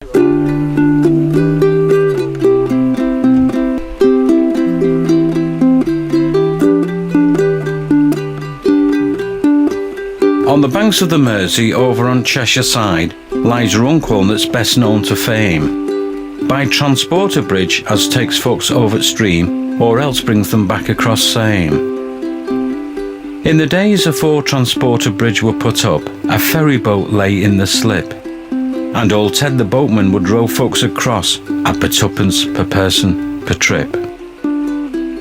On the banks of the Mersey, over on Cheshire side, lies Runcorn that's best known to fame. By transporter bridge as takes folks over stream, or else brings them back across same. In the days afore transporter bridge were put up, a ferry boat lay in the slip, and old Ted the boatman would row folks across at per tuppence per person per trip.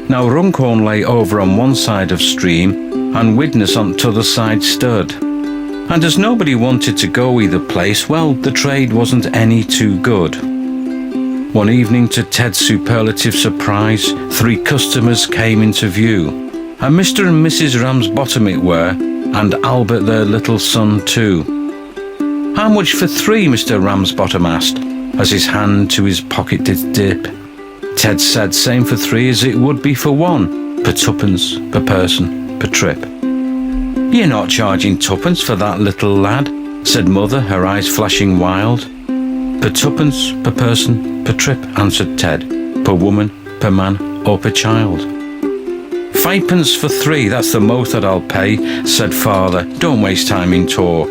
Now Runcorn lay over on one side of stream, and Widnes on t'other side stood. And as nobody wanted to go either place, well, the trade wasn't any too good. One evening, to Ted's superlative surprise, 3 customers came into view, and Mr. and Mrs. Ramsbottom it were, and Albert their little son too. How much for 3, Mr. Ramsbottom asked, as his hand to his pocket did dip. Ted said same for 3 as it would be for 1, per tuppence per person per trip. You're not charging tuppence for that little lad, said Mother, her eyes flashing wild. Per tuppence per person per trip, answered Ted, per woman, per man, or per child. 5p for 3, that's the most that I'll pay, said Father, don't waste time in talk.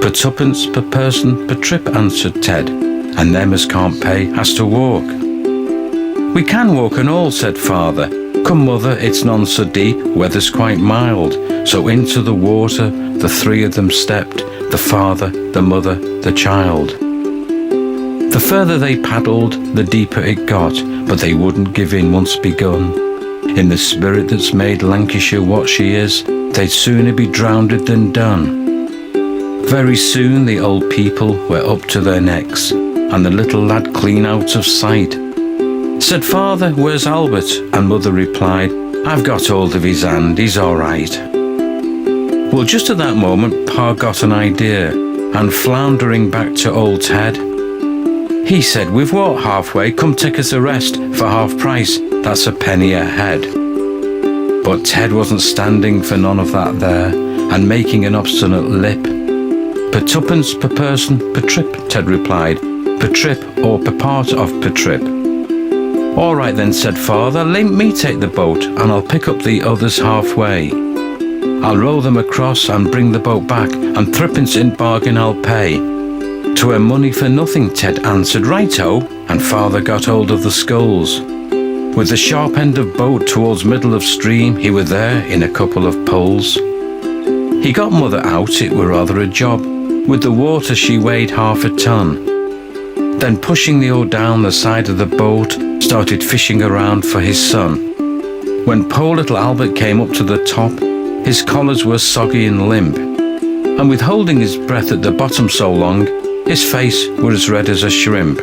Per tuppence per person per trip, answered Ted, and them as can't pay has to walk. We can walk and all, said Father. Come, Mother, it's none so deep, weather's quite mild. So into the water the 3 of them stepped, the father, the mother, the child. The further they paddled, the deeper it got, but they wouldn't give in once begun. In the spirit that's made Lancashire what she is, they'd sooner be drowned than done. Very soon the old people were up to their necks, and the little lad clean out of sight. Said Father, where's Albert? And Mother replied, I've got hold of his hand, he's all right. Well, just at that moment, Pa got an idea, and floundering back to old Ted, he said, we've walked halfway, come take us a rest, for half price, that's a penny a head. But Ted wasn't standing for none of that there, and making an obstinate lip. Per tuppence per person per trip, Ted replied, per trip or per part of per trip. All right then, said Father, let me take the boat, and I'll pick up the others halfway. I'll row them across and bring the boat back, and 3p in bargain I'll pay. 'Twere money for nothing, Ted answered, righto, and Father got hold of the sculls. With the sharp end of boat towards middle of stream, he were there in a couple of poles. He got Mother out, it were rather a job. With the water she weighed half a ton. Then pushing the oar down the side of the boat, started fishing around for his son. When poor little Albert came up to the top, his collars were soggy and limp, and with holding his breath at the bottom so long, his face were as red as a shrimp.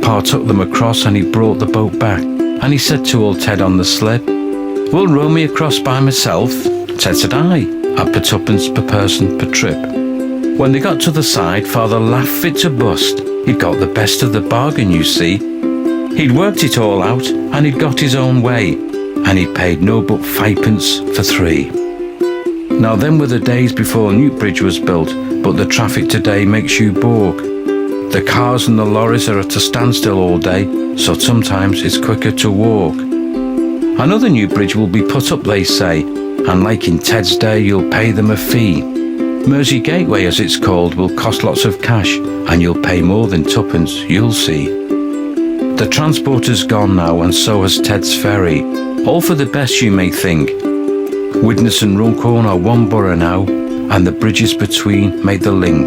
Pa took them across and he brought the boat back, and he said to old Ted on the slip, will row me across by myself? Ted said aye, at per tuppence per person per trip. When they got to the side, Father laughed fit to bust. He'd got the best of the bargain, you see. He'd worked it all out, and he'd got his own way, and he'd paid no but 5p for 3. Now them were the days before Newbridge was built, but the traffic today makes you balk. The cars and the lorries are at a standstill all day, so sometimes it's quicker to walk. Another new bridge will be put up, they say, and like in Ted's day, you'll pay them a fee. Mersey Gateway, as it's called, will cost lots of cash, and you'll pay more than 2p, you'll see. The transporter's gone now, and so has Ted's ferry. All for the best, you may think. Widnes and Runcorn are one borough now, and the bridges between make the link.